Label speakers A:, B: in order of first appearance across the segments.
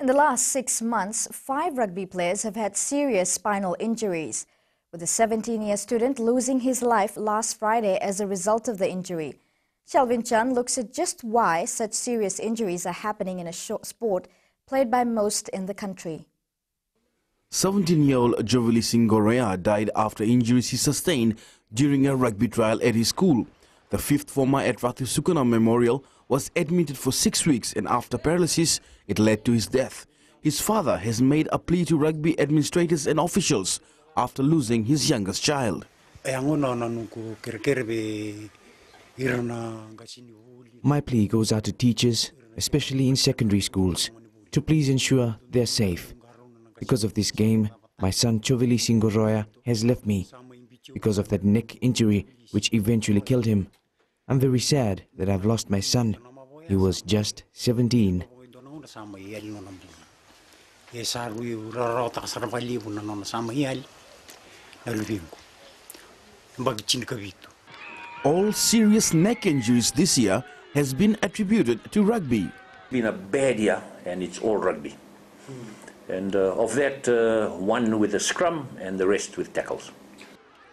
A: In the last 6 months, 5 rugby players have had serious spinal injuries, with a 17-year student losing his life last Friday as a result of the injury. Shelvin Chand looks at just why such serious injuries are happening in a sport played by most in the country.
B: 17-year-old Jovili Singh died after injuries he sustained during a rugby trial at his school. The 5th former at Ratu Sukuna Memorial was admitted for 6 weeks, and after paralysis, it led to his death. His father has made a plea to rugby administrators and officials after losing his youngest child.
C: My plea goes out to teachers, especially in secondary schools, to please ensure they're safe. Because of this game, my son Jovili Singh has left me because of that neck injury which eventually killed him. I'm very sad that I've lost my son. He was just 17.
B: All serious neck injuries this year has been attributed to rugby.
D: It's been a bad year, and it's all rugby. And of that, one with a scrum and the rest with tackles.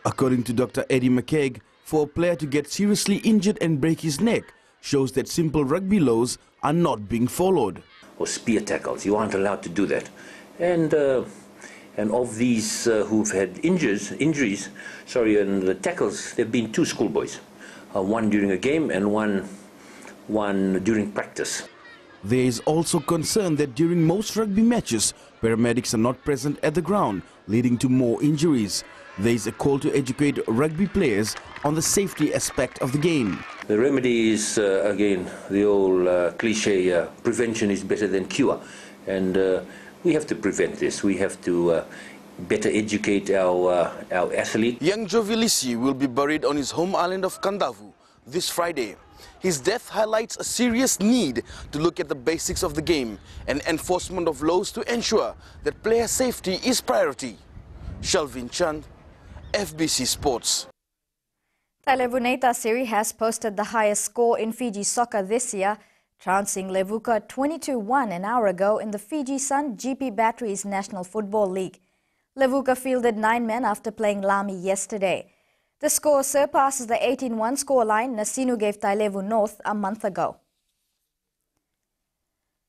B: According to Dr. Eddie McKaig, for a player to get seriously injured and break his neck shows that simple rugby laws are not being followed.
D: Or spear tackles, you aren't allowed to do that. And of these who've had injuries, and the tackles, there have been 2 schoolboys. One during a game and one during practice.
B: There is also concern that during most rugby matches, paramedics are not present at the ground, leading to more injuries. There is a call to educate rugby players on the safety aspect of the game.
D: The remedy is, again, the old cliche, prevention is better than cure. And we have to prevent this. We have to better educate our athletes.
B: Young Jovilisi will be buried on his home island of Kandavu this Friday. His death highlights a serious need to look at the basics of the game and enforcement of laws to ensure that player safety is priority. Shelvin Chand, FBC Sports.
A: Tailevu Neitasiri has posted the highest score in Fiji soccer this year, trouncing Levuka 22-1 an hour ago in the Fiji Sun GP Batteries National Football League. Levuka fielded 9 men after playing Lami yesterday. The score surpasses the 18-1 scoreline Nasinu gave Tailevu North a month ago.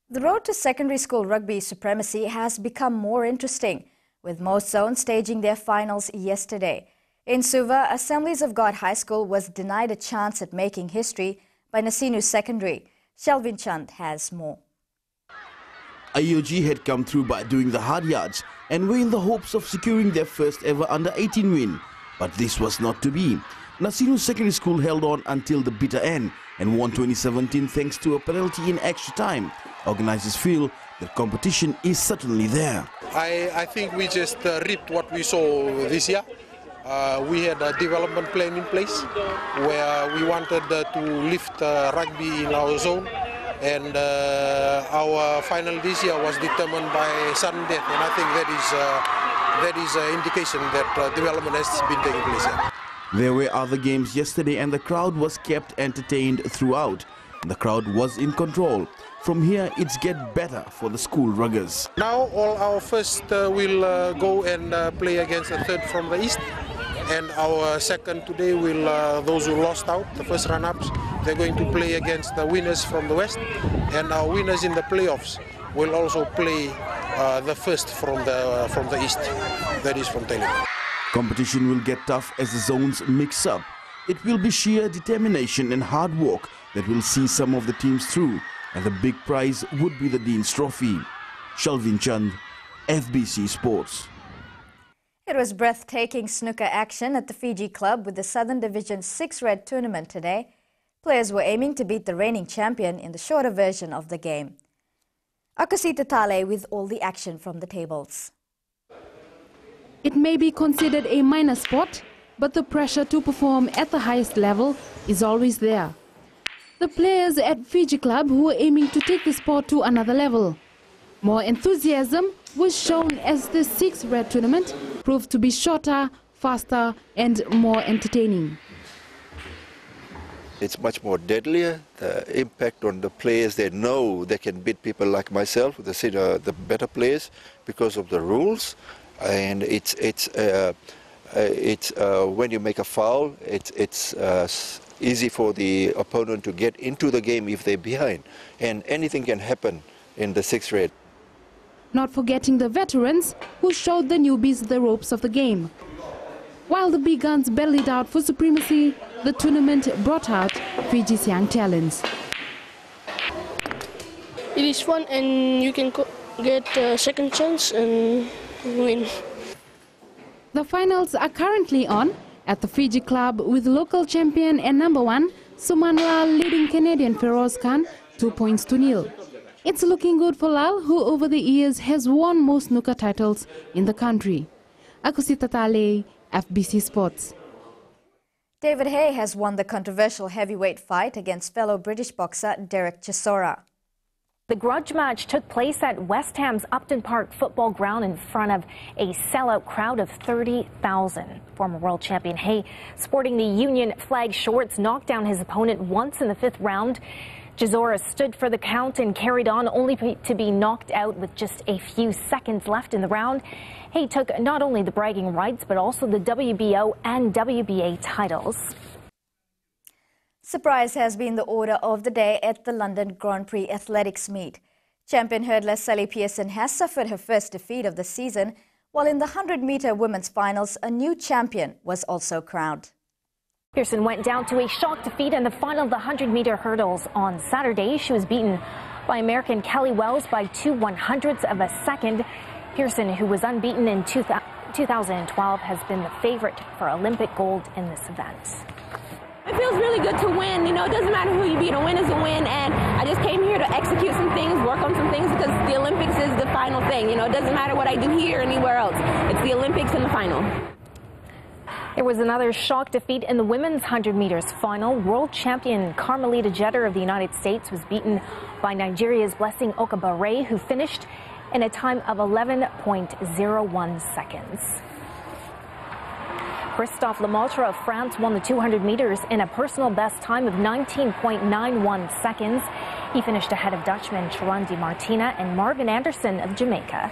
A: The road to secondary school rugby supremacy has become more interesting, with most zones staging their finals yesterday. In Suva, Assemblies of God High School was denied a chance at making history by Nasinu Secondary. Shelvin Chand has more.
B: IOG had come through by doing the hard yards and were in the hopes of securing their first ever under-18 win. But this was not to be. Nasinu Secondary School held on until the bitter end and won 2017 thanks to a penalty in extra time. Organizers feel that competition is certainly there.
E: I think we just reaped what we saw this year. We had a development plan in place where we wanted to lift rugby in our zone, and our final this year was determined by sudden death, and I think that is an indication that development has been taking place here.
B: There were other games yesterday and the crowd was kept entertained throughout. The crowd was in control. From here, it's get better for the school ruggers.
E: Now all our first will go and play against the third from the east, and our second today will, those who lost out, the first run-ups, they're going to play against the winners from the west, and our winners in the playoffs will also play the first from the east, that is from Tailevu.
B: Competition will get tough as the zones mix up. It will be sheer determination and hard work that will see some of the teams through, and the big prize would be the Dean's Trophy. Shelvin Chand, FBC Sports.
A: It was breathtaking snooker action at the Fiji Club with the Southern Division 6 Red tournament today. Players were aiming to beat the reigning champion in the shorter version of the game. Akasita Tale with all the action from the tables.
F: It may be considered a minor sport, but the pressure to perform at the highest level is always there. The players at Fiji Club who were aiming to take the sport to another level. More enthusiasm was shown as the 6th Red tournament proved to be shorter, faster and more entertaining.
G: It's much more deadlier. The impact on the players, they know they can beat people like myself, the better players, because of the rules. And it's when you make a foul, it's easy for the opponent to get into the game if they're behind. And anything can happen in the sixth grade.
F: Not forgetting the veterans who showed the newbies the ropes of the game. While the big guns battled it out for supremacy, the tournament brought out Fiji's young talents.
H: It is fun and you can get a second chance and win.
F: The finals are currently on at the Fiji club with local champion and number 1 Suman Lal leading Canadian Feroz Khan 2 points to 0. It's looking good for Lal, who over the years has won most snooker titles in the country. Akusita Tale, FBC Sports.
A: David Haye has won the controversial heavyweight fight against fellow British boxer Derek Chisora.
I: The grudge match took place at West Ham's Upton Park football ground in front of a sellout crowd of 30,000. Former world champion Haye, sporting the Union flag shorts, knocked down his opponent once in the 5th round. Chisora stood for the count and carried on, only to be knocked out with just a few seconds left in the round. Haye took not only the bragging rights, but also the WBO and WBA titles.
A: Surprise has been the order of the day at the London Grand Prix athletics meet. Champion hurdler Sally Pearson has suffered her first defeat of the season, while in the 100-meter women's finals, a new champion was also crowned.
I: Pearson went down to a shock defeat in the final of the 100-meter hurdles on Saturday. She was beaten by American Kelly Wells by 2/100ths of a second. Pearson, who was unbeaten in 2012, has been the favorite for Olympic gold in this event.
J: It feels really good to win. You know, it doesn't matter who you beat. A win is a win, and I just came here to execute some things, work on some things, because the Olympics is the final thing. You know, it doesn't matter what I do here or anywhere else. It's the Olympics and the final.
I: There was another shock defeat in the women's 100 meters final. World champion Carmelita Jeter of the United States was beaten by Nigeria's Blessing Okabare, who finished in a time of 11.01 seconds. Christophe Lemaitre of France won the 200 meters in a personal best time of 19.91 seconds. He finished ahead of Dutchman Charon Di Martina and Marvin Anderson of Jamaica.